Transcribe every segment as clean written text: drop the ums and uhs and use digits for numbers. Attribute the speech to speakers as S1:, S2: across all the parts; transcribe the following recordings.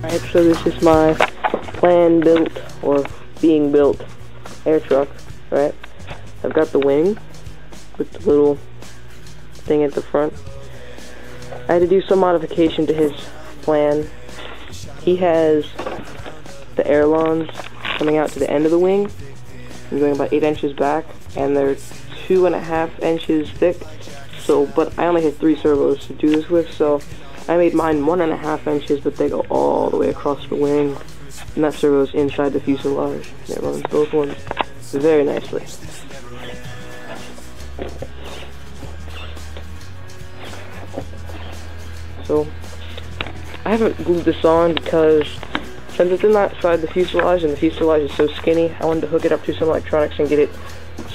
S1: Alright, so this is my plan built, or being built, air truck, right? I've got the wing with the little thing at the front. I had to do some modification to his plan. He has the ailerons coming out to the end of the wing. I'm going about 8 inches back, and they're 2.5 inches thick. So, but I only had 3 servos to do this with, so I made mine 1.5 inches, but they go all the way across the wing, and that servo is inside the fuselage. It runs both ones very nicely. So, I haven't glued this on because since it's inside the fuselage and the fuselage is so skinny, I wanted to hook it up to some electronics and get it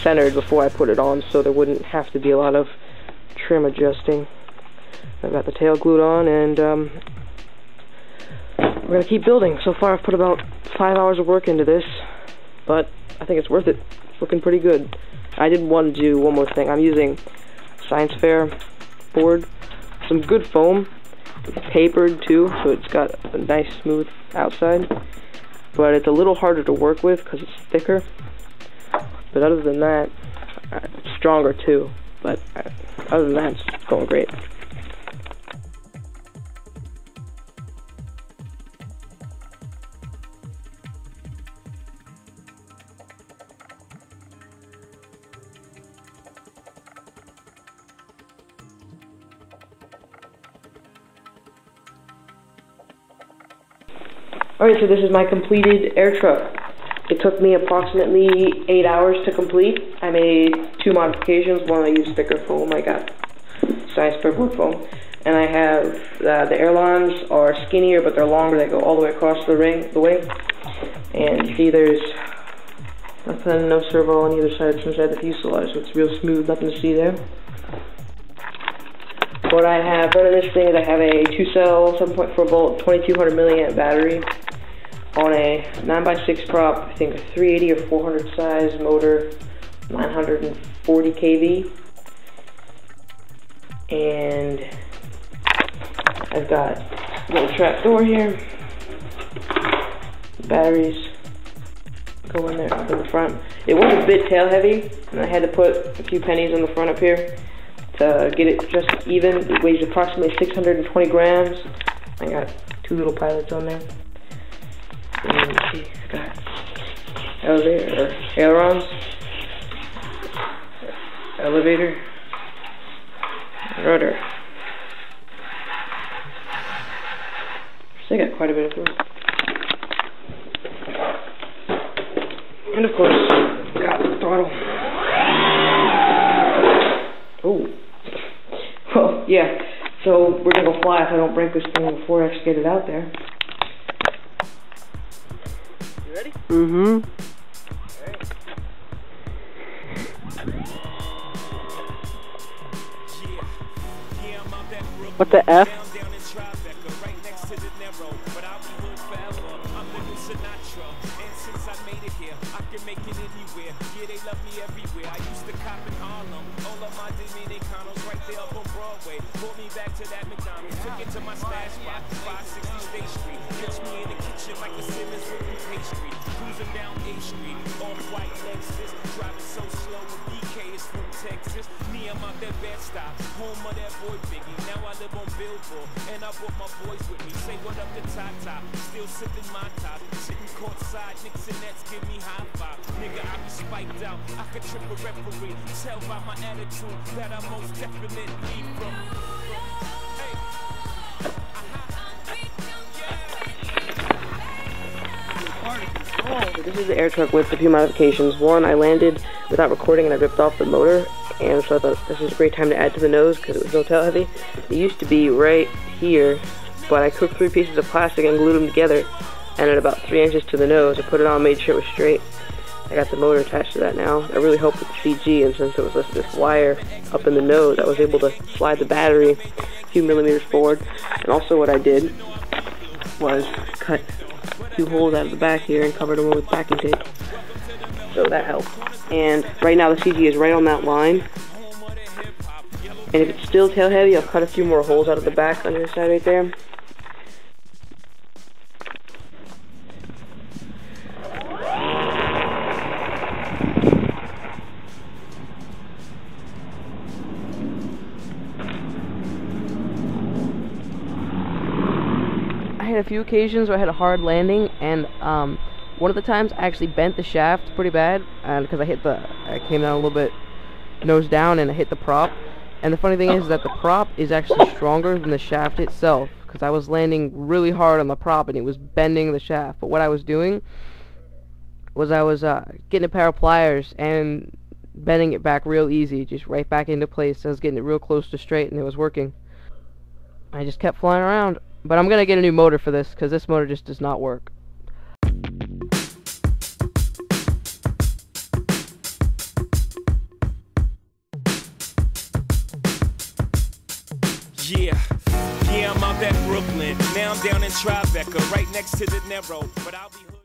S1: centered before I put it on so there wouldn't have to be a lot of trim adjusting. I've got the tail glued on, and we're going to keep building. So far I've put about 5 hours of work into this, but I think it's worth it. It's looking pretty good. I did want to do one more thing. I'm using science fair board, some good foam. It's papered too, so it's got a nice smooth outside, but it's a little harder to work with because it's thicker. But other than that, it's stronger too, but other than that, it's going great. Alright, so this is my completed air truck. It took me approximately 8 hours to complete. I made 2 modifications. One, I used thicker foam. I got science fair board foam. And I have, the ailerons are skinnier, but they're longer. They go all the way across the wing. And you see there's nothing, no servo on either side. It's inside the fuselage, so it's real smooth, nothing to see there. What I have running this thing is I have a 2-cell 7.4 volt 2200 milliamp battery on a 9x6 prop, I think a 380 or 400 size motor, 940 kV, and I've got a little trap door here. The batteries go in there up in the front. It was a bit tail heavy, and I had to put a few pennies on the front up here to get it just even. It weighs approximately 620 grams. I got 2 little pilots on there. And you see, I got ailerons, elevator, rudder. So I got quite a bit of room. And of course, got the throttle. Oh. Well, yeah. So we're gonna go fly if I don't break this thing before I actually get it out there. You ready? Mm-hmm. What the F?
S2: Pulled me back to that McDonald's, took it to my stash spot, 560 State Street. Catch me in the kitchen like the Simmons whipping pastry. Cruising down A Street, off-white Lexus, driving so slow. DK is from Texas. Me, I'm out that Bed-Stuy, home of that boy Biggie. Now I live on Billboard, and I brought my boys with me. Say what up to Tata, still sipping my top, sitting courtside. Knicks and Nets give me high five. Nigga, I be spiked out. I could trip a referee. Tell by my attitude that I most definitely from.
S1: This is the air truck with a few modifications. One, I landed without recording and I ripped off the motor, and so I thought this was a great time to add to the nose because it was no tail heavy. It used to be right here, but I cooked 3 pieces of plastic and glued them together, and at about 3 inches to the nose, I put it on, made sure it was straight. I got the motor attached to that now. I really helped with the CG, and since it was this wire up in the nose, I was able to slide the battery a few millimeters forward. And also what I did was cut 2 holes out of the back here and covered them with backing tape. So that helped. And right now the CG is right on that line. And if it's still tail heavy, I'll cut a few more holes out of the back on the other side right there. had a few occasions where I had a hard landing, and one of the times I actually bent the shaft pretty bad, because I came down a little bit nose down and I hit the prop. And the funny thing is that the prop is actually stronger than the shaft itself, because I was landing really hard on the prop and it was bending the shaft. But what I was doing was I was getting a pair of pliers and bending it back real easy, just right back into place. I was getting it real close to straight and it was working. I just kept flying around. But I'm gonna get a new motor for this, because this motor just does not work.
S2: Yeah, I'm out at Brooklyn. Now I'm down in Tribeca, right next to the Narrow. But I'll be